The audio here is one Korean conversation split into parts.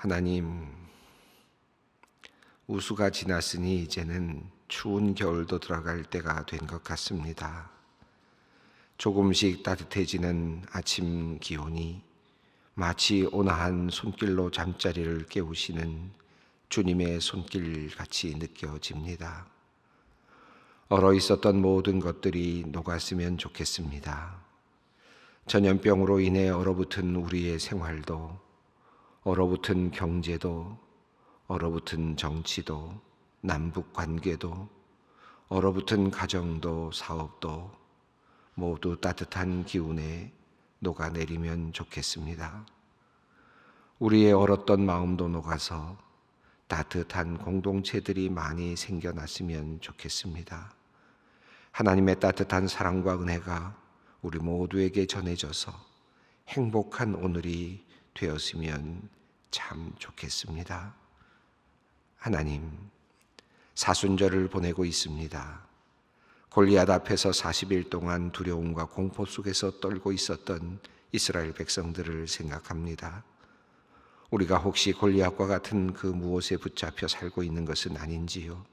하나님, 우수가 지났으니 이제는 추운 겨울도 들어갈 때가 된 것 같습니다. 조금씩 따뜻해지는 아침 기온이 마치 온화한 손길로 잠자리를 깨우시는 주님의 손길 같이 느껴집니다. 얼어 있었던 모든 것들이 녹았으면 좋겠습니다. 전염병으로 인해 얼어붙은 우리의 생활도, 얼어붙은 경제도, 얼어붙은 정치도, 남북 관계도, 얼어붙은 가정도, 사업도 모두 따뜻한 기운에 녹아내리면 좋겠습니다. 우리의 얼었던 마음도 녹아서 따뜻한 공동체들이 많이 생겨났으면 좋겠습니다. 하나님의 따뜻한 사랑과 은혜가 우리 모두에게 전해져서 행복한 오늘이 되었으면 참 좋겠습니다. 하나님, 사순절을 보내고 있습니다. 골리앗 앞에서 40일 동안 두려움과 공포 속에서 떨고 있었던 이스라엘 백성들을 생각합니다. 우리가 혹시 골리앗과 같은 그 무엇에 붙잡혀 살고 있는 것은 아닌지요?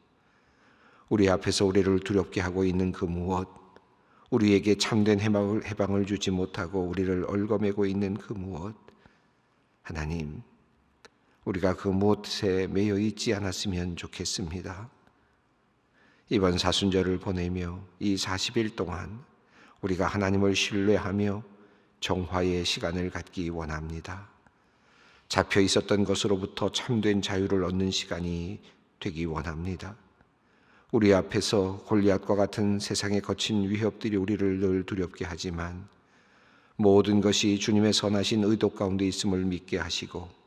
우리 앞에서 우리를 두렵게 하고 있는 그 무엇, 우리에게 참된 해방을 주지 못하고 우리를 얽어매고 있는 그 무엇, 하나님, 우리가 그 무엇에 매여 있지 않았으면 좋겠습니다. 이번 사순절을 보내며 이 40일 동안 우리가 하나님을 신뢰하며 정화의 시간을 갖기 원합니다. 잡혀 있었던 것으로부터 참된 자유를 얻는 시간이 되기 원합니다. 우리 앞에서 골리앗과 같은 세상의 거친 위협들이 우리를 늘 두렵게 하지만 모든 것이 주님의 선하신 의도 가운데 있음을 믿게 하시고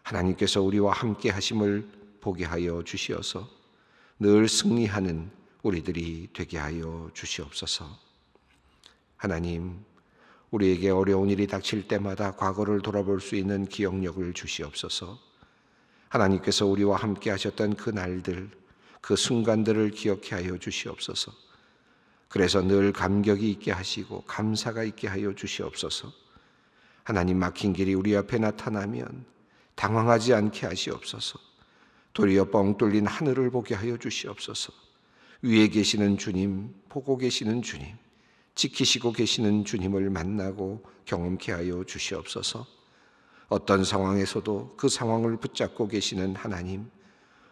하나님께서 우리와 함께 하심을 보게 하여 주시어서 늘 승리하는 우리들이 되게 하여 주시옵소서. 하나님, 우리에게 어려운 일이 닥칠 때마다 과거를 돌아볼 수 있는 기억력을 주시옵소서. 하나님께서 우리와 함께 하셨던 그 날들, 그 순간들을 기억해 하여 주시옵소서. 그래서 늘 감격이 있게 하시고 감사가 있게 하여 주시옵소서. 하나님, 막힌 길이 우리 앞에 나타나면 당황하지 않게 하시옵소서. 도리어 뻥 뚫린 하늘을 보게 하여 주시옵소서. 위에 계시는 주님, 보고 계시는 주님, 지키시고 계시는 주님을 만나고 경험케 하여 주시옵소서. 어떤 상황에서도 그 상황을 붙잡고 계시는 하나님,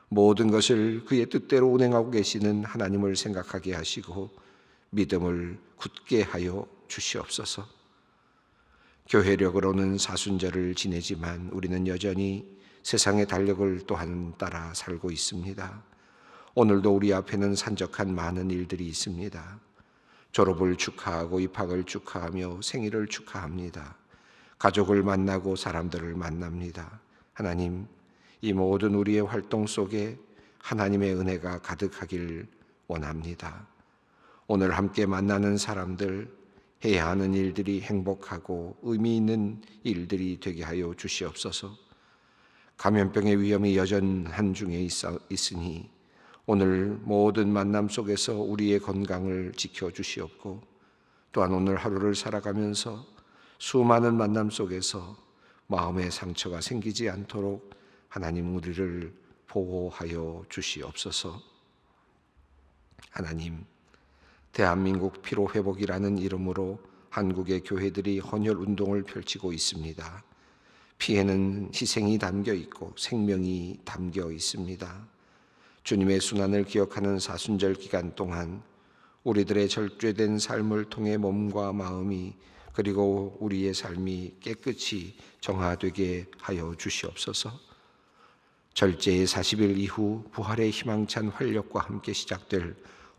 모든 것을 그의 뜻대로 운행하고 계시는 하나님을 생각하게 하시고 믿음을 굳게 하여 주시옵소서. 교회력으로는 사순절을 지내지만 우리는 여전히 세상의 달력을 또한 따라 살고 있습니다. 오늘도 우리 앞에는 산적한 많은 일들이 있습니다. 졸업을 축하하고 입학을 축하하며 생일을 축하합니다. 가족을 만나고 사람들을 만납니다. 하나님, 이 모든 우리의 활동 속에 하나님의 은혜가 가득하길 원합니다. 오늘 함께 만나는 사람들, 해야 하는 일들이 행복하고 의미 있는 일들이 되게 하여 주시옵소서. 감염병의 위험이 여전한 중에 있으니 오늘 모든 만남 속에서 우리의 건강을 지켜주시옵고 또한 오늘 하루를 살아가면서 수많은 만남 속에서 마음의 상처가 생기지 않도록 하나님 우리를 보호하여 주시옵소서. 하나님, 대한민국 피로회복이라는 이름으로 한국의 교회들이 헌혈운동을 펼치고 있습니다. 피해는 희생이 담겨 있고 생명이 담겨 있습니다. 주님의 순환을 기억하는 사순절 기간 동안 우리들의 절제된 삶을 통해 몸과 마음이 그리고 우리의 삶이 깨끗이 정화되게 하여 주시옵소서. 절제의 40일 이후 부활의 희망찬 활력과 함께 시작될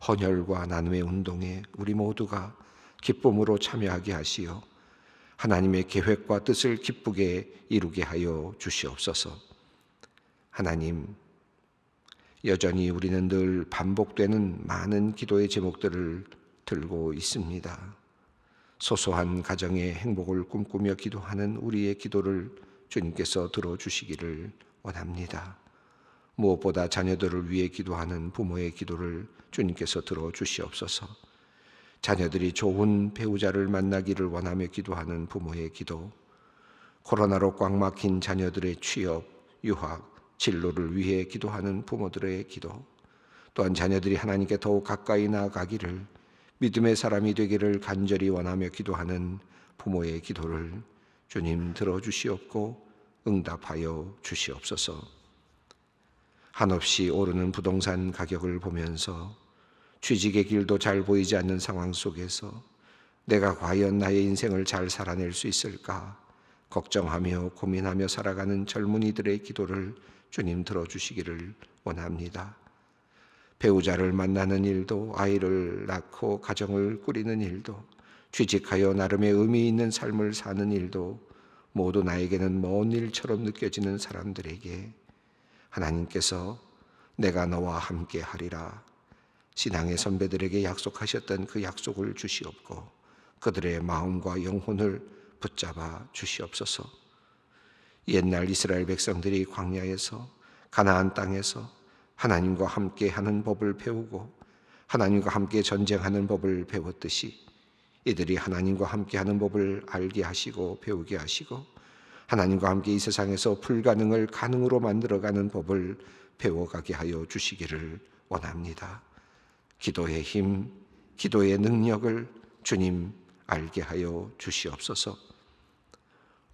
헌혈과 나눔의 운동에 우리 모두가 기쁨으로 참여하게 하시어 하나님의 계획과 뜻을 기쁘게 이루게 하여 주시옵소서. 하나님, 여전히 우리는 늘 반복되는 많은 기도의 제목들을 들고 있습니다. 소소한 가정의 행복을 꿈꾸며 기도하는 우리의 기도를 주님께서 들어주시기를 원합니다. 무엇보다 자녀들을 위해 기도하는 부모의 기도를 주님께서 들어주시옵소서. 자녀들이 좋은 배우자를 만나기를 원하며 기도하는 부모의 기도, 코로나로 꽉 막힌 자녀들의 취업, 유학, 진로를 위해 기도하는 부모들의 기도, 또한 자녀들이 하나님께 더욱 가까이 나아가기를, 믿음의 사람이 되기를 간절히 원하며 기도하는 부모의 기도를 주님 들어주시옵고 응답하여 주시옵소서. 한없이 오르는 부동산 가격을 보면서 취직의 길도 잘 보이지 않는 상황 속에서 내가 과연 나의 인생을 잘 살아낼 수 있을까 걱정하며 고민하며 살아가는 젊은이들의 기도를 주님 들어주시기를 원합니다. 배우자를 만나는 일도, 아이를 낳고 가정을 꾸리는 일도, 취직하여 나름의 의미 있는 삶을 사는 일도 모두 나에게는 먼 일처럼 느껴지는 사람들에게 하나님께서 내가 너와 함께 하리라, 신앙의 선배들에게 약속하셨던 그 약속을 주시옵고 그들의 마음과 영혼을 붙잡아 주시옵소서. 옛날 이스라엘 백성들이 광야에서, 가나안 땅에서 하나님과 함께 하는 법을 배우고 하나님과 함께 전쟁하는 법을 배웠듯이 이들이 하나님과 함께 하는 법을 알게 하시고 배우게 하시고 하나님과 함께 이 세상에서 불가능을 가능으로 만들어가는 법을 배워가게 하여 주시기를 원합니다. 기도의 힘, 기도의 능력을 주님 알게 하여 주시옵소서.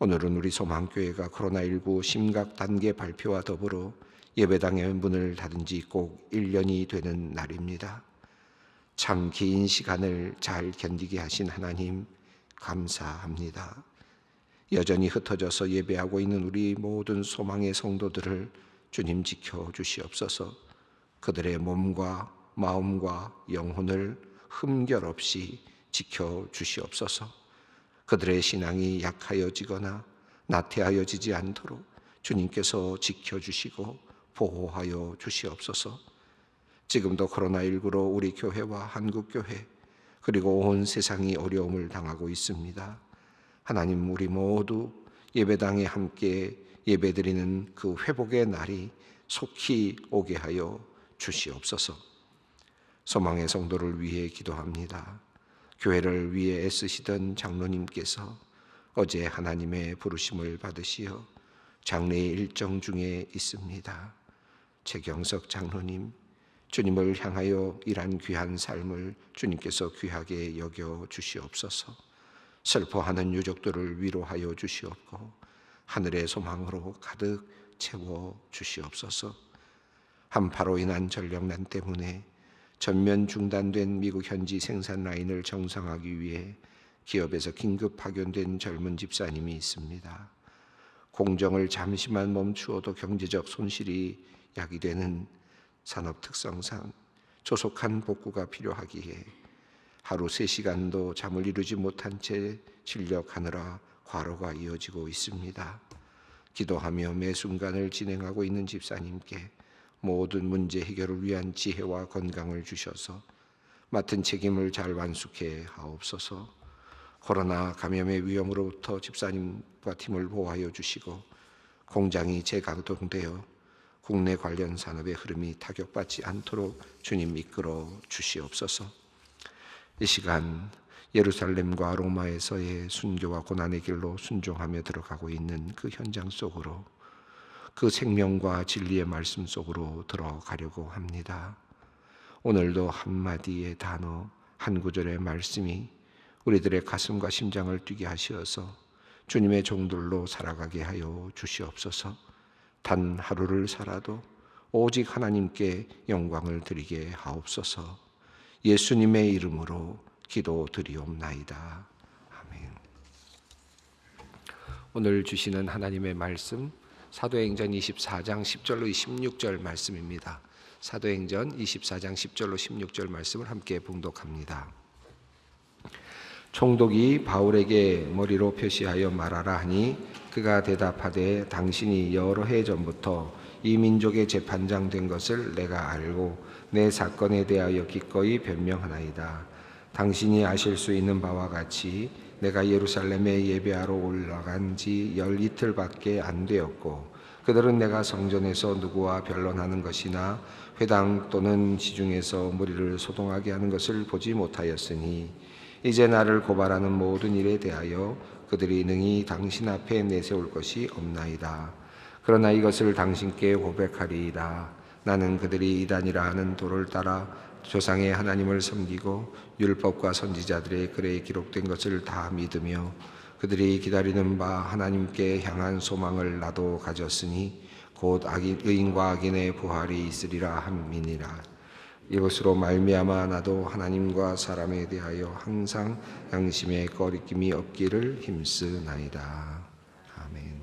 오늘은 우리 소망교회가 코로나19 심각 단계 발표와 더불어 예배당의 문을 닫은 지 꼭 1년이 되는 날입니다. 참 긴 시간을 잘 견디게 하신 하나님 감사합니다. 여전히 흩어져서 예배하고 있는 우리 모든 소망의 성도들을 주님 지켜주시옵소서. 그들의 몸과 마음과 영혼을 흠결 없이 지켜주시옵소서. 그들의 신앙이 약하여지거나 나태하여지지 않도록 주님께서 지켜주시고 보호하여 주시옵소서. 지금도 코로나19로 우리 교회와 한국교회 그리고 온 세상이 어려움을 당하고 있습니다. 하나님, 우리 모두 예배당에 함께 예배드리는 그 회복의 날이 속히 오게 하여 주시옵소서. 소망의 성도를 위해 기도합니다. 교회를 위해 애쓰시던 장로님께서 어제 하나님의 부르심을 받으시어 장례의 일정 중에 있습니다. 최경석 장로님, 주님을 향하여 일한 귀한 삶을 주님께서 귀하게 여겨 주시옵소서. 슬퍼하는 유족들을 위로하여 주시옵고 하늘의 소망으로 가득 채워 주시옵소서. 한파로 인한 전력난 때문에 전면 중단된 미국 현지 생산 라인을 정상화하기 위해 기업에서 긴급 파견된 젊은 집사님이 있습니다. 공정을 잠시만 멈추어도 경제적 손실이 야기되는 산업 특성상 조속한 복구가 필요하기에 하루 3시간도 잠을 이루지 못한 채 진력하느라 과로가 이어지고 있습니다. 기도하며 매 순간을 진행하고 있는 집사님께 모든 문제 해결을 위한 지혜와 건강을 주셔서 맡은 책임을 잘 완수해 하옵소서. 코로나 감염의 위험으로부터 집사님과 팀을 보호하여 주시고 공장이 재가동되어 국내 관련 산업의 흐름이 타격받지 않도록 주님 이끌어 주시옵소서. 이 시간 예루살렘과 로마에서의 순교와 고난의 길로 순종하며 들어가고 있는 그 현장 속으로, 그 생명과 진리의 말씀 속으로 들어가려고 합니다. 오늘도 한마디의 단어, 한 구절의 말씀이 우리들의 가슴과 심장을 뛰게 하시어서 주님의 종들로 살아가게 하여 주시옵소서. 단 하루를 살아도 오직 하나님께 영광을 드리게 하옵소서. 예수님의 이름으로 기도드리옵나이다. 아멘. 오늘 주시는 하나님의 말씀 사도행전 24장 10절로 16절 말씀입니다. 사도행전 24장 10절로 16절 말씀을 함께 봉독합니다. 총독이 바울에게 머리로 표시하여 말하라 하니 그가 대답하되 당신이 여러 해 전부터 이 민족의 재판장 된 것을 내가 알고 내 사건에 대하여 기꺼이 변명하나이다. 당신이 아실 수 있는 바와 같이 내가 예루살렘에 예배하러 올라간 지 12틀밖에 안 되었고 그들은 내가 성전에서 누구와 변론하는 것이나 회당 또는 지중에서 무리를 소동하게 하는 것을 보지 못하였으니 이제 나를 고발하는 모든 일에 대하여 그들이 능히 당신 앞에 내세울 것이 없나이다. 그러나 이것을 당신께 고백하리이다. 나는 그들이 이단이라 하는 도를 따라 조상의 하나님을 섬기고 율법과 선지자들의 글에 기록된 것을 다 믿으며 그들이 기다리는 바 하나님께 향한 소망을 나도 가졌으니 곧 의인과 악인의 부활이 있으리라 함이니라. 이것으로 말미암아 나도 하나님과 사람에 대하여 항상 양심의 거리낌이 없기를 힘쓰나이다. 아멘.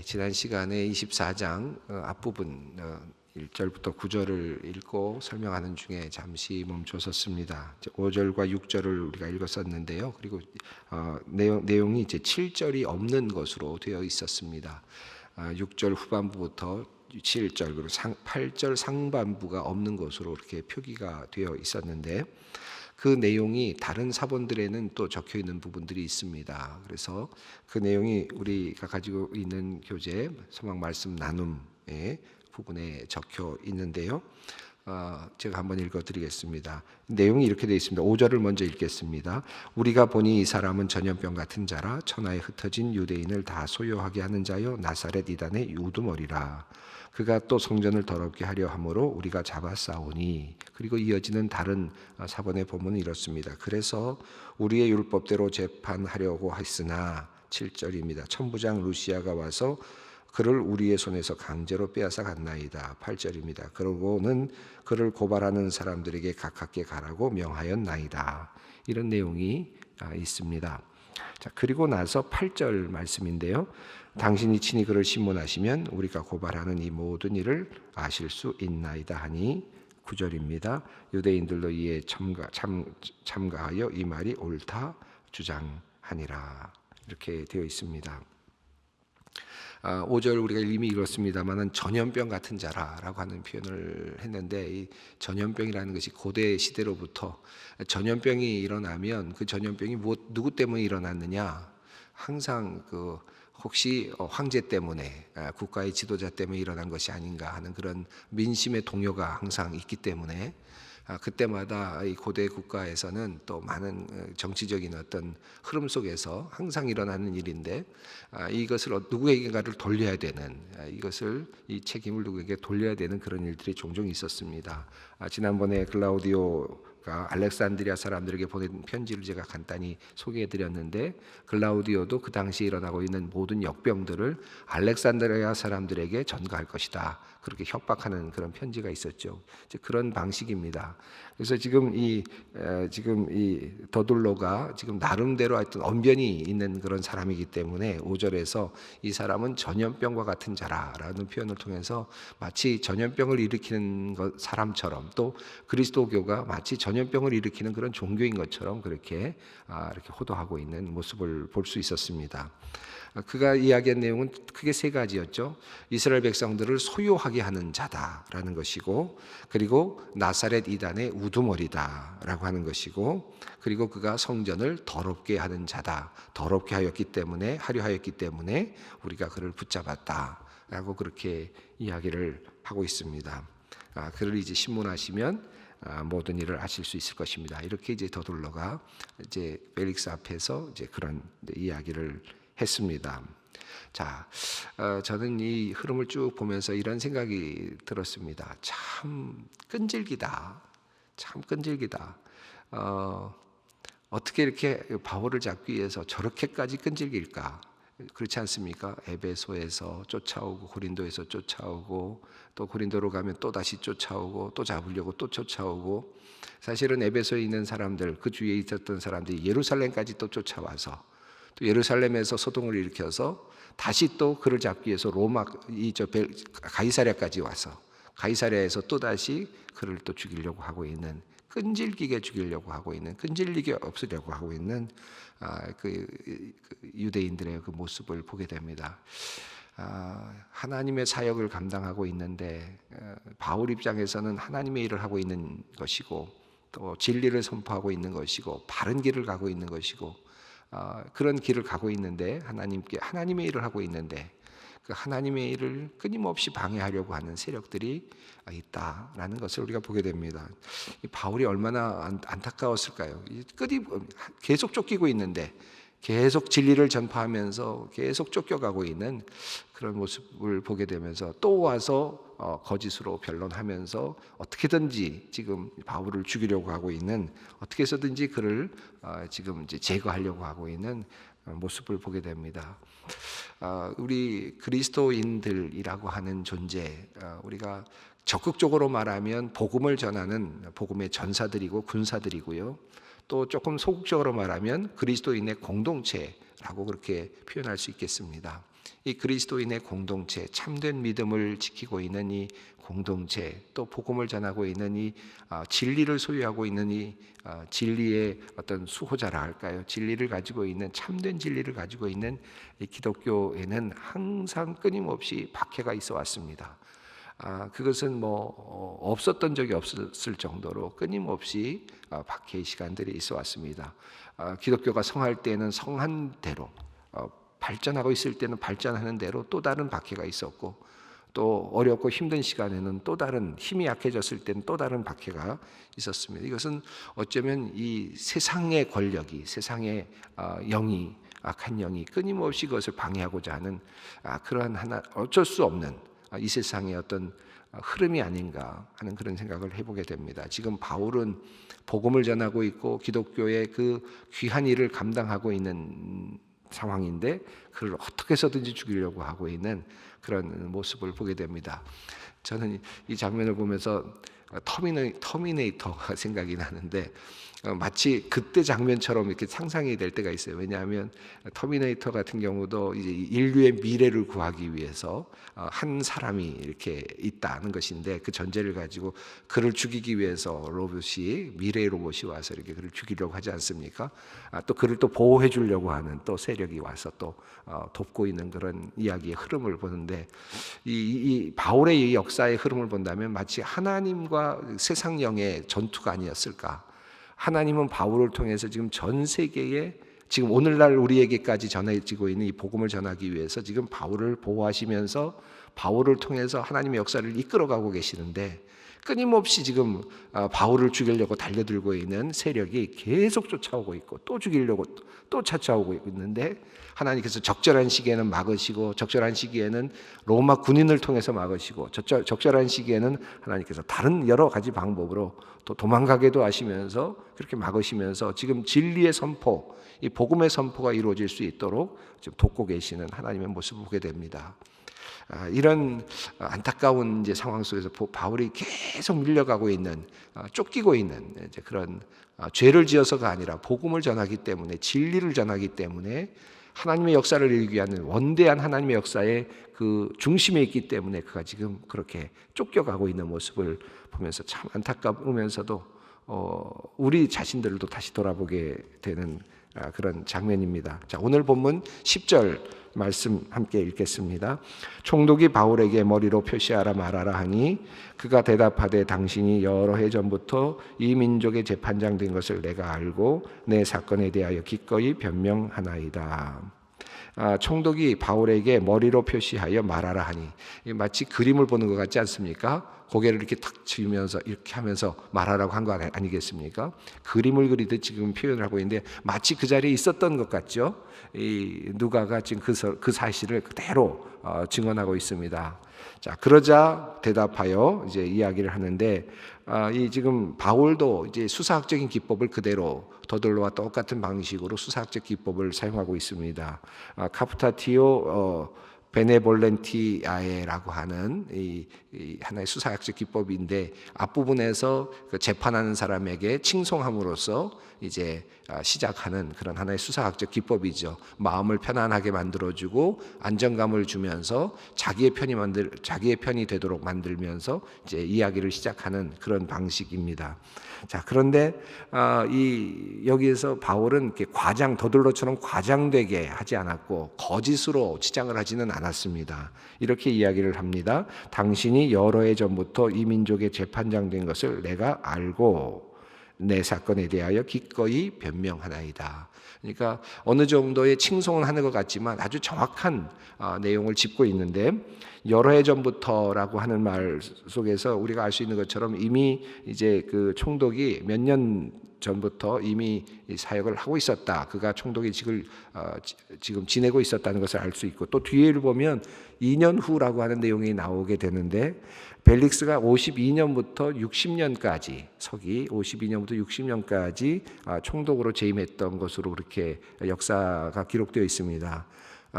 지난 시간에 24장 앞부분 1절부터 9절을 읽고 설명하는 중에 잠시 멈춰섰습니다. 5절과 6절을 우리가 읽었었는데요. 그리고 내용이 이제 7절이 없는 것으로 되어 있었습니다. 6절 후반부부터 7절 그리고 8절 상반부가 없는 것으로 이렇게 표기가 되어 있었는데 그 내용이 다른 사본들에는 또 적혀 있는 부분들이 있습니다. 그래서 그 내용이 우리가 가지고 있는 교재 소망 말씀 나눔의 부분에 적혀 있는데요. 제가 한번 읽어드리겠습니다. 내용이 이렇게 되어 있습니다. 5절을 먼저 읽겠습니다. 우리가 보니 이 사람은 전염병 같은 자라 천하에 흩어진 유대인을 다 소요하게 하는 자요 나사렛 이단의 우두머리라. 그가 또 성전을 더럽게 하려 함으로 우리가 잡아싸우니. 그리고 이어지는 다른 사본의 본문은 이렇습니다. 그래서 우리의 율법대로 재판하려고 했으나 7절입니다. 천부장 루시아가 와서 그를 우리의 손에서 강제로 빼앗아 갔나이다. 8절입니다. 그러고는 그를 고발하는 사람들에게 가깝게 가라고 명하였나이다. 이런 내용이 있습니다. 자, 그리고 나서 8절 말씀인데요. 당신이 친히 그를 신문하시면 우리가 고발하는 이 모든 일을 아실 수 있나이다 하니 9절입니다. 유대인들도 이에 참가하여 이 말이 옳다 주장하니라. 이렇게 되어 있습니다. 5절 우리가 이미 읽었습니다만은 전염병 같은 자라라고 하는 표현을 했는데 이 전염병이라는 것이 고대 시대로부터 전염병이 일어나면 그 전염병이 누구 때문에 일어났느냐 항상 혹시 황제 때문에 국가의 지도자 때문에 일어난 것이 아닌가 하는 그런 민심의 동요가 항상 있기 때문에 그때마다 이 고대 국가에서는 또 많은 정치적인 어떤 흐름 속에서 항상 일어나는 일인데 이것을 누구에게가를 돌려야 되는 이 책임을 누구에게 돌려야 되는 그런 일들이 종종 있었습니다. 지난번에 글라우디오가 알렉산드리아 사람들에게 보낸 편지를 제가 간단히 소개해드렸는데 글라우디오도 그 당시에 일어나고 있는 모든 역병들을 알렉산드리아 사람들에게 전가할 것이다. 그렇게 협박하는 그런 편지가 있었죠. 이제 그런 방식입니다. 그래서 지금 이 더둘로가 지금 나름대로 하여튼 언변이 있는 그런 사람이기 때문에 5절에서 이 사람은 전염병과 같은 자라라는 표현을 통해서 마치 전염병을 일으키는 사람처럼 또 그리스도교가 마치 전염병을 일으키는 그런 종교인 것처럼 그렇게 호도하고 있는 모습을 볼 수 있었습니다. 그가 이야기한 내용은 크게 세 가지였죠. 이스라엘 백성들을 소유하게 하는 자다라는 것이고, 그리고 나사렛 이단의 우두머리다라고 하는 것이고, 그리고 그가 성전을 더럽게 하는 자다. 더럽게 하려 하였기 때문에 우리가 그를 붙잡았다라고 그렇게 이야기를 하고 있습니다. 그를 이제 신문하시면 모든 일을 아실 수 있을 것입니다. 이렇게 이제 더둘러가 이제 벨릭스 앞에서 이제 그런 이야기를 했습니다. 자, 저는 이 흐름을 쭉 보면서 이런 생각이 들었습니다. 참 끈질기다. 어떻게 이렇게 바울을 잡기 위해서 저렇게까지 끈질길까? 그렇지 않습니까? 에베소에서 쫓아오고 고린도에서 쫓아오고 또 고린도로 가면 또 다시 쫓아오고 또 잡으려고 또 쫓아오고 사실은 에베소에 있는 사람들 그 주위에 있었던 사람들이 예루살렘까지 또 쫓아와서 또 예루살렘에서 소동을 일으켜서 다시 또 그를 잡기 위해서 가이사랴까지 와서 가이사랴에서 또 다시 그를 또 죽이려고 하고 있는 끈질기게 죽이려고 하고 있는 끈질기게 없애려고 하고 있는 그 유대인들의 그 모습을 보게 됩니다. 하나님의 사역을 감당하고 있는데 바울 입장에서는 하나님의 일을 하고 있는 것이고 또 진리를 선포하고 있는 것이고 바른 길을 가고 있는 것이고 그런 길을 가고 있는데 하나님의 일을 하고 있는데 그 하나님의 일을 끊임없이 방해하려고 하는 세력들이 있다라는 것을 우리가 보게 됩니다. 바울이 얼마나 안타까웠을까요? 계속 쫓기고 있는데 계속 진리를 전파하면서 계속 쫓겨가고 있는 그런 모습을 보게 되면서 또 와서 거짓으로 변론하면서 어떻게든지 지금 바울을 죽이려고 하고 있는, 어떻게 해서든지 그를 지금 이제 제거하려고 하고 있는 모습을 보게 됩니다. 우리 그리스도인들이라고 하는 존재, 우리가 적극적으로 말하면 복음을 전하는 복음의 전사들이고 군사들이고요. 또 조금 소극적으로 말하면 그리스도인의 공동체라고 그렇게 표현할 수 있겠습니다. 이 그리스도인의 공동체, 참된 믿음을 지키고 있는 이 공동체, 또 복음을 전하고 있는 이 진리를 소유하고 있는 이 진리의 어떤 수호자라 할까요? 진리를 가지고 있는, 참된 진리를 가지고 있는 이 기독교에는 항상 끊임없이 박해가 있어 왔습니다. 그것은 없었던 적이 없었을 정도로 끊임없이 박해의 시간들이 있어 왔습니다. 기독교가 성할 때는 성한 대로, 발전하고 있을 때는 발전하는 대로 또 다른 박해가 있었고, 또 어렵고 힘든 시간에는 또 다른, 힘이 약해졌을 때는 또 다른 박해가 있었습니다. 이것은 어쩌면 이 세상의 권력이, 세상의 영이, 악한 영이 끊임없이 그것을 방해하고자 하는 그러한 어쩔 수 없는 이 세상의 어떤 흐름이 아닌가 하는 그런 생각을 해보게 됩니다. 지금 바울은 복음을 전하고 있고 기독교의 그 귀한 일을 감당하고 있는 상황인데 그를 어떻게 해서든지 죽이려고 하고 있는 그런 모습을 보게 됩니다. 저는 이 장면을 보면서 터미네이터가 생각이 나는데, 마치 그때 장면처럼 이렇게 상상이 될 때가 있어요. 왜냐하면 터미네이터 같은 경우도 이제 인류의 미래를 구하기 위해서 한 사람이 이렇게 있다는 것인데, 그 전제를 가지고 그를 죽이기 위해서 미래의 로봇이 와서 이렇게 그를 죽이려고 하지 않습니까? 또 그를 또 보호해 주려고 하는 또 세력이 와서 또 돕고 있는 그런 이야기의 흐름을 보는데, 이 바울의 이 역사의 흐름을 본다면 마치 하나님과 세상 영의 전투가 아니었을까. 하나님은 바울을 통해서 지금 전 세계에, 지금 오늘날 우리에게까지 전해지고 있는 이 복음을 전하기 위해서 지금 바울을 보호하시면서 바울을 통해서 하나님의 역사를 이끌어가고 계시는데, 끊임없이 지금 바울을 죽이려고 달려들고 있는 세력이 계속 쫓아오고 있고, 또 죽이려고 또 찾아오고 있는데, 하나님께서 적절한 시기에는 막으시고, 적절한 시기에는 로마 군인을 통해서 막으시고, 적절한 시기에는 하나님께서 다른 여러 가지 방법으로 또 도망가게도 하시면서 그렇게 막으시면서 지금 진리의 선포, 이 복음의 선포가 이루어질 수 있도록 지금 돕고 계시는 하나님의 모습을 보게 됩니다. 이런 안타까운 이제 상황 속에서 바울이 계속 밀려가고 있는, 쫓기고 있는 이제 그런 죄를 지어서가 아니라 복음을 전하기 때문에, 진리를 전하기 때문에, 하나님의 역사를 이루기 위한 원대한 하나님의 역사의 그 중심에 있기 때문에 그가 지금 그렇게 쫓겨가고 있는 모습을 보면서 참 안타까우면서도 우리 자신들도 다시 돌아보게 되는 그런 장면입니다. 자, 오늘 본문 10절 말씀 함께 읽겠습니다. 총독이 바울에게 머리로 표시하라 말하라 하니 그가 대답하되 당신이 여러 해 전부터 이 민족의 재판장 된 것을 내가 알고 내 사건에 대하여 기꺼이 변명하나이다. 총독이 바울에게 머리로 표시하여 말하라 하니, 마치 그림을 보는 것 같지 않습니까? 고개를 이렇게 탁 치면서 이렇게 하면서 말하라고 한 거 아니겠습니까? 그림을 그리듯 지금 표현을 하고 있는데 마치 그 자리에 있었던 것 같죠? 이 누가가 지금 그 사실을 그대로 증언하고 있습니다. 자, 그러자 대답하여 이제 이야기를 하는데, 이 지금 바울도 이제 수사학적인 기법을 그대로 더들로와 똑같은 방식으로 수사학적 기법을 사용하고 있습니다. 카프타티오 베네볼렌티아에라고 하는 이 하나의 수사학적 기법인데, 앞부분에서 그 재판하는 사람에게 칭송함으로써 이제 시작하는 그런 하나의 수사학적 기법이죠. 마음을 편안하게 만들어주고 안정감을 주면서 자기의 편이 되도록 만들면서 이제 이야기를 시작하는 그런 방식입니다. 자, 그런데 여기에서 바울은 이렇게 더들로처럼 과장되게 하지 않았고 거짓으로 치장을 하지는 않았습니다. 이렇게 이야기를 합니다. 당신이 여러 해 전부터 이 민족의 재판장 된 것을 내가 알고 내 사건에 대하여 기꺼이 변명하나이다. 그러니까 어느 정도의 칭송은 하는 것 같지만 아주 정확한 내용을 짚고 있는데, 여러 해 전부터라고 하는 말 속에서 우리가 알 수 있는 것처럼 이미 이제 그 총독이 몇 년 전부터 이미 사역을 하고 있었다. 그가 총독직을 지금 지내고 있었다는 것을 알 수 있고, 또 뒤를 보면 2년 후라고 하는 내용이 나오게 되는데, 벨릭스가 52년부터 60년까지 서기 52년부터 60년까지 총독으로 재임했던 것으로 그렇게 역사가 기록되어 있습니다.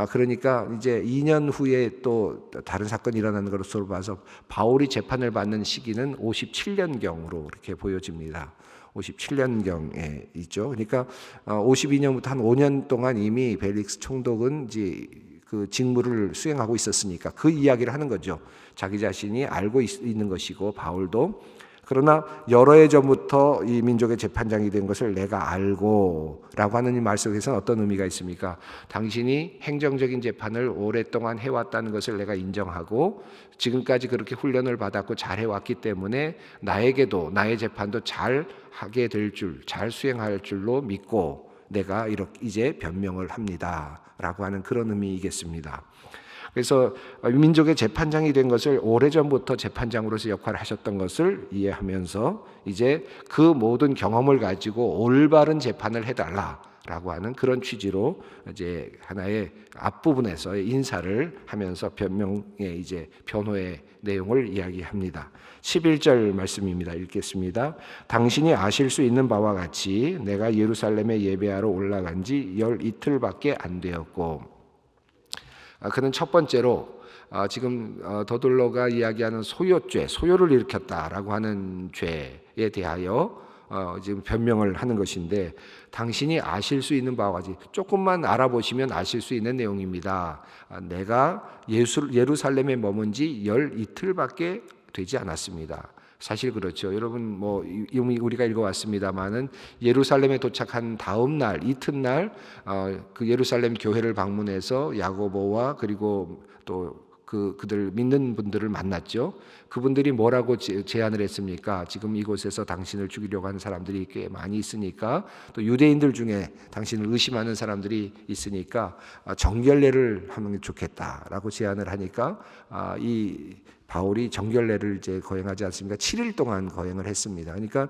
그러니까 이제 2년 후에 또 다른 사건이 일어나는 것으로 봐서 바울이 재판을 받는 시기는 57년경으로 이렇게 보여집니다. 57년경에 있죠. 그러니까 52년부터 한 5년 동안 이미 벨릭스 총독은 이제 그 직무를 수행하고 있었으니까 그 이야기를 하는 거죠. 자기 자신이 알고 있는 것이고, 바울도 그러나 여러 해 전부터 이 민족의 재판장이 된 것을 내가 알고 라고 하는 이 말씀에서는 어떤 의미가 있습니까? 당신이 행정적인 재판을 오랫동안 해왔다는 것을 내가 인정하고, 지금까지 그렇게 훈련을 받았고 잘 해왔기 때문에 나에게도 나의 재판도 잘 하게 될 줄, 잘 수행할 줄로 믿고 내가 이렇게 이제 변명을 합니다 라고 하는 그런 의미이겠습니다. 그래서 민족의 재판장이 된 것을 오래전부터 재판장으로서 역할을 하셨던 것을 이해하면서 이제 그 모든 경험을 가지고 올바른 재판을 해달라라고 하는 그런 취지로 이제 하나의 앞부분에서의 인사를 하면서 변명의 이제 변호의 내용을 이야기합니다. 11절 말씀입니다. 읽겠습니다. 당신이 아실 수 있는 바와 같이 내가 예루살렘에 예배하러 올라간 지 열 이틀밖에 안 되었고, 그는 첫 번째로 지금 더둘러가 이야기하는 소요죄, 소요를 일으켰다라고 하는 죄에 대하여 지금 변명을 하는 것인데, 당신이 아실 수 있는 바와 같이, 조금만 알아보시면 아실 수 있는 내용입니다. 내가 예루살렘에 머문 지 열 이틀밖에 되지 않았습니다. 사실 그렇죠. 여러분 뭐 이미 우리가 읽어왔습니다만은 예루살렘에 도착한 다음 날 이튿날 그 예루살렘 교회를 방문해서 야고보와 그리고 또 그들 믿는 분들을 만났죠. 그분들이 뭐라고 제안을 했습니까? 지금 이곳에서 당신을 죽이려고 하는 사람들이 꽤 많이 있으니까, 또 유대인들 중에 당신을 의심하는 사람들이 있으니까 정결례를 하면 좋겠다라고 제안을 하니까 이 바울이 정결례를 이제 거행하지 않습니까? 7일 동안 거행을 했습니다. 그러니까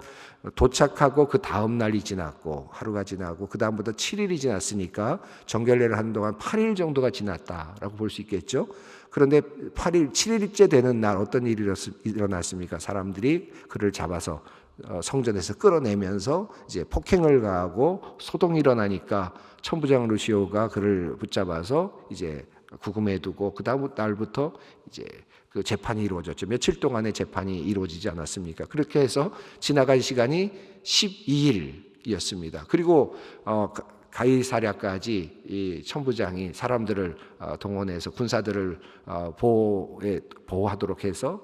도착하고 그 다음 날이 지났고 하루가 지나고 그 다음부터 7일이 지났으니까 정결례를 하는 동안 8일 정도가 지났다라고 볼 수 있겠죠. 그런데 7일째 되는 날 어떤 일이 일어났습니까? 사람들이 그를 잡아서 성전에서 끌어내면서 이제 폭행을 가하고 소동이 일어나니까 천부장 루시오가 그를 붙잡아서 이제 구금해 두고 그 다음 날부터 이제 그 재판이 이루어졌죠. 며칠 동안의 재판이 이루어지지 않았습니까? 그렇게 해서 지나간 시간이 12일이었습니다. 그리고 가이사랴까지 이 천부장이 사람들을 동원해서 군사들을 보호하도록 해서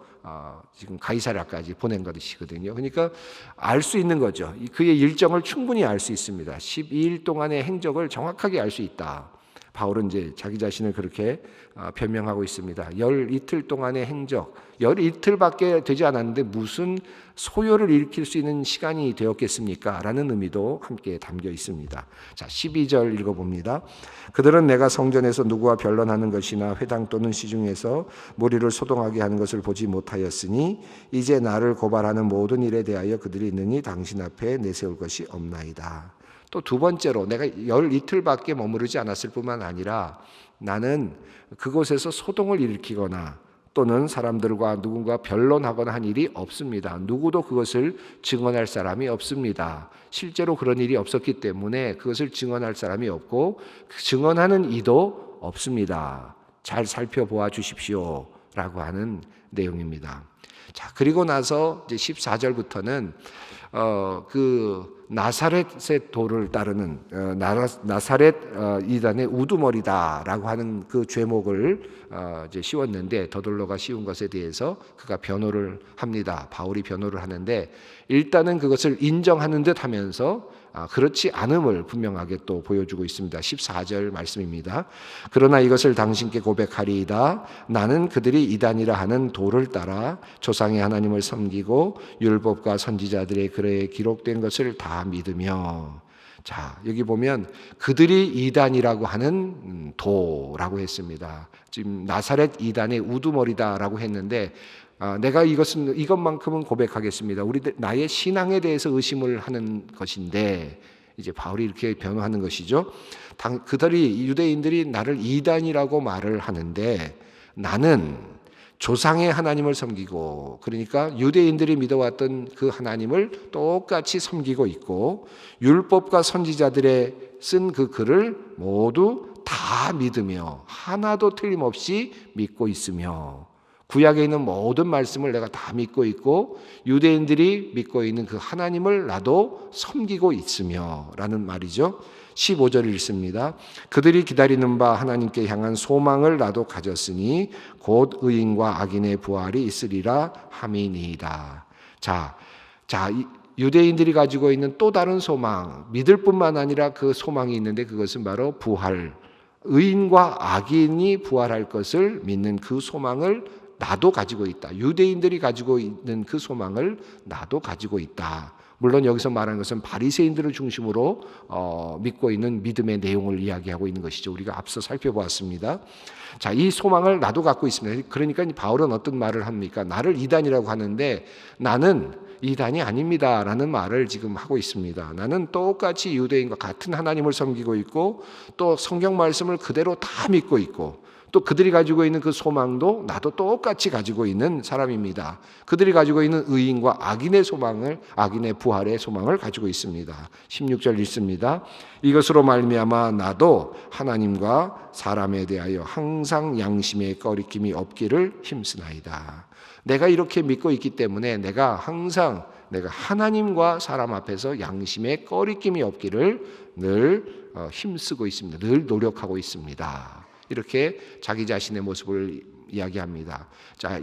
지금 가이사랴까지 보낸 것이거든요. 그러니까 알 수 있는 거죠. 그의 일정을 충분히 알 수 있습니다. 12일 동안의 행적을 정확하게 알 수 있다. 바울은 이제 자기 자신을 그렇게 변명하고 있습니다. 열 이틀 동안의 행적, 열 이틀밖에 되지 않았는데 무슨 소요를 일으킬 수 있는 시간이 되었겠습니까? 라는 의미도 함께 담겨 있습니다. 자, 12절 읽어봅니다. 그들은 내가 성전에서 누구와 변론하는 것이나 회당 또는 시중에서 무리를 소동하게 하는 것을 보지 못하였으니 이제 나를 고발하는 모든 일에 대하여 그들이 있느니 당신 앞에 내세울 것이 없나이다. 또 두 번째로 내가 열 이틀밖에 머무르지 않았을 뿐만 아니라 나는 그곳에서 소동을 일으키거나 또는 사람들과 누군가 변론하거나 한 일이 없습니다. 누구도 그것을 증언할 사람이 없습니다. 실제로 그런 일이 없었기 때문에 그것을 증언할 사람이 없고 증언하는 이도 없습니다. 잘 살펴보아 주십시오 라고 하는 내용입니다. 자, 그리고 나서 이제 14절부터는 그 나사렛의 도를 따르는 나사렛 이단의 우두머리다라고 하는 그 죄목을 이제 씌웠는데, 더둘러가 씌운 것에 대해서 그가 변호를 합니다. 바울이 변호를 하는데 일단은 그것을 인정하는 듯 하면서 그렇지 않음을 분명하게 또 보여주고 있습니다. 14절 말씀입니다. 그러나 이것을 당신께 고백하리이다. 나는 그들이 이단이라 하는 도를 따라 조상의 하나님을 섬기고 율법과 선지자들의 글에 기록된 것을 다 믿으며. 자, 여기 보면 그들이 이단이라고 하는 도라고 했습니다. 지금 나사렛 이단의 우두머리다라고 했는데 내가 이것만큼은 고백하겠습니다. 우리들 나의 신앙에 대해서 의심을 하는 것인데 이제 바울이 이렇게 변호하는 것이죠. 유대인들이 나를 이단이라고 말을 하는데 나는 조상의 하나님을 섬기고, 그러니까 유대인들이 믿어왔던 그 하나님을 똑같이 섬기고 있고, 율법과 선지자들의 쓴 그 글을 모두 다 믿으며 하나도 틀림없이 믿고 있으며, 구약에 있는 모든 말씀을 내가 다 믿고 있고 유대인들이 믿고 있는 그 하나님을 나도 섬기고 있으며 라는 말이죠. 15절 읽습니다. 그들이 기다리는 바 하나님께 향한 소망을 나도 가졌으니 곧 의인과 악인의 부활이 있으리라 함이니이다. 자, 유대인들이 가지고 있는 또 다른 소망, 믿을 뿐만 아니라 그 소망이 있는데 그것은 바로 부활, 의인과 악인이 부활할 것을 믿는 그 소망을 나도 가지고 있다. 유대인들이 가지고 있는 그 소망을 나도 가지고 있다. 물론 여기서 말하는 것은 바리새인들을 중심으로 믿고 있는 믿음의 내용을 이야기하고 있는 것이죠. 우리가 앞서 살펴보았습니다. 자, 이 소망을 나도 갖고 있습니다. 그러니까 바울은 어떤 말을 합니까? 나를 이단이라고 하는데 나는 이단이 아닙니다 라는 말을 지금 하고 있습니다. 나는 똑같이 유대인과 같은 하나님을 섬기고 있고 또 성경 말씀을 그대로 다 믿고 있고 또 그들이 가지고 있는 그 소망도 나도 똑같이 가지고 있는 사람입니다. 그들이 가지고 있는 의인과 악인의 소망을, 악인의 부활의 소망을 가지고 있습니다. 16절 읽습니다. 이것으로 말미암아 나도 하나님과 사람에 대하여 항상 양심의 꺼리낌이 없기를 힘쓰나이다. 내가 이렇게 믿고 있기 때문에 내가 항상 내가 하나님과 사람 앞에서 양심의 꺼리낌이 없기를 늘 힘쓰고 있습니다. 늘 노력하고 있습니다. 이렇게 자기 자신의 모습을 이야기합니다. 자,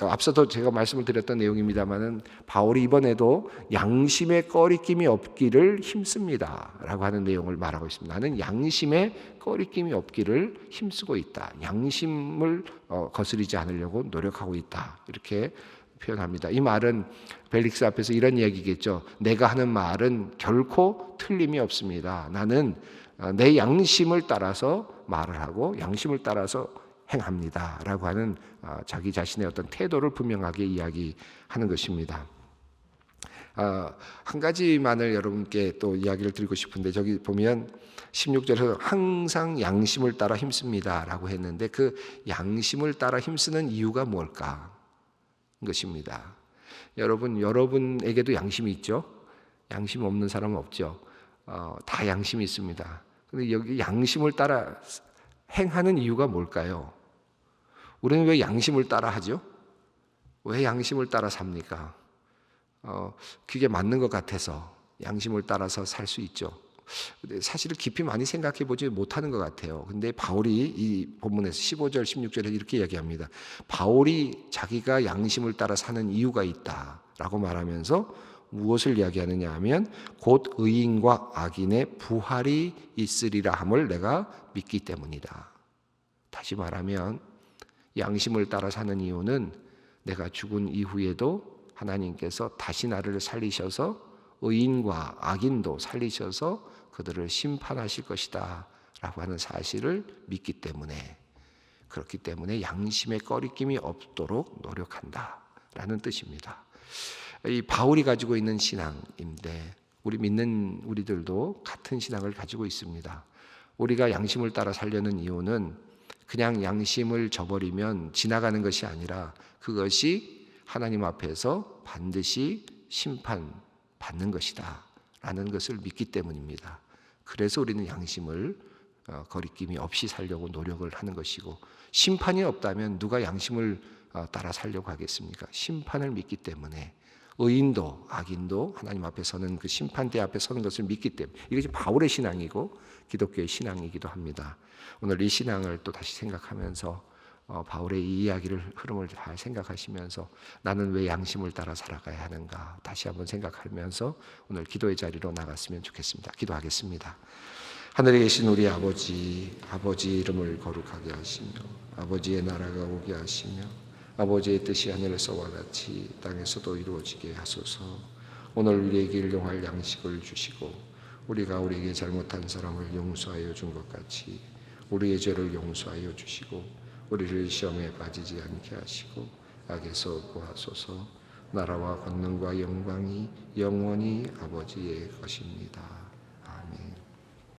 앞서도 제가 말씀을 드렸던 내용입니다만은 바울이 이번에도 양심의 꺼리낌이 없기를 힘씁니다라고 하는 내용을 말하고 있습니다. 나는 양심의 꺼리낌이 없기를 힘쓰고 있다. 양심을 거스르지 않으려고 노력하고 있다. 이렇게 표현합니다. 이 말은 벨릭스 앞에서 이런 이야기겠죠. 내가 하는 말은 결코 틀림이 없습니다. 나는 내 양심을 따라서 말을 하고 양심을 따라서 행합니다 라고 하는 자기 자신의 어떤 태도를 분명하게 이야기하는 것입니다. 한 가지만을 여러분께 또 이야기를 드리고 싶은데 저기 보면 16절에서 항상 양심을 따라 힘씁니다 라고 했는데 그 양심을 따라 힘쓰는 이유가 뭘까? 것입니다. 여러분에게도 양심이 있죠? 양심 없는 사람은 없죠? 다 양심이 있습니다. 근데 여기 양심을 따라 행하는 이유가 뭘까요? 우리는 왜 양심을 따라 하죠? 왜 양심을 따라 삽니까? 그게 맞는 것 같아서 양심을 따라서 살 수 있죠. 근데 사실은 깊이 많이 생각해 보지 못하는 것 같아요. 근데 바울이 이 본문에서 15절, 16절에 이렇게 이야기합니다. 바울이 자기가 양심을 따라 사는 이유가 있다라고 말하면서 무엇을 이야기하느냐 하면 곧 의인과 악인의 부활이 있으리라 함을 내가 믿기 때문이다. 다시 말하면 양심을 따라 사는 이유는 내가 죽은 이후에도 하나님께서 다시 나를 살리셔서 의인과 악인도 살리셔서 그들을 심판하실 것이다 라고 하는 사실을 믿기 때문에, 그렇기 때문에 양심의 꺼리낌이 없도록 노력한다 라는 뜻입니다. 이 바울이 가지고 있는 신앙인데 우리 믿는 우리들도 같은 신앙을 가지고 있습니다. 우리가 양심을 따라 살려는 이유는 그냥 양심을 저버리면 지나가는 것이 아니라 그것이 하나님 앞에서 반드시 심판받는 것이다 라는 것을 믿기 때문입니다. 그래서 우리는 양심을 거리낌이 없이 살려고 노력을 하는 것이고, 심판이 없다면 누가 양심을 따라 살려고 하겠습니까? 심판을 믿기 때문에 의인도 악인도 하나님 앞에 서는 그 심판대 앞에 서는 것을 믿기 때문에, 이것이 바울의 신앙이고 기독교의 신앙이기도 합니다. 오늘 이 신앙을 또 다시 생각하면서 바울의 이 이야기를 흐름을 잘 생각하시면서 나는 왜 양심을 따라 살아가야 하는가 다시 한번 생각하면서 오늘 기도의 자리로 나갔으면 좋겠습니다. 기도하겠습니다. 하늘에 계신 우리 아버지 이름을 거룩하게 하시며 아버지의 나라가 오게 하시며 아버지의 뜻이 하늘에서와 같이 땅에서도 이루어지게 하소서. 오늘 우리에게 일용할 양식을 주시고 우리가 우리에게 잘못한 사람을 용서하여 준 것 같이 우리의 죄를 용서하여 주시고 우리를 시험에 빠지지 않게 하시고 악에서 구하소서. 나라와 권능과 영광이 영원히 아버지의 것입니다.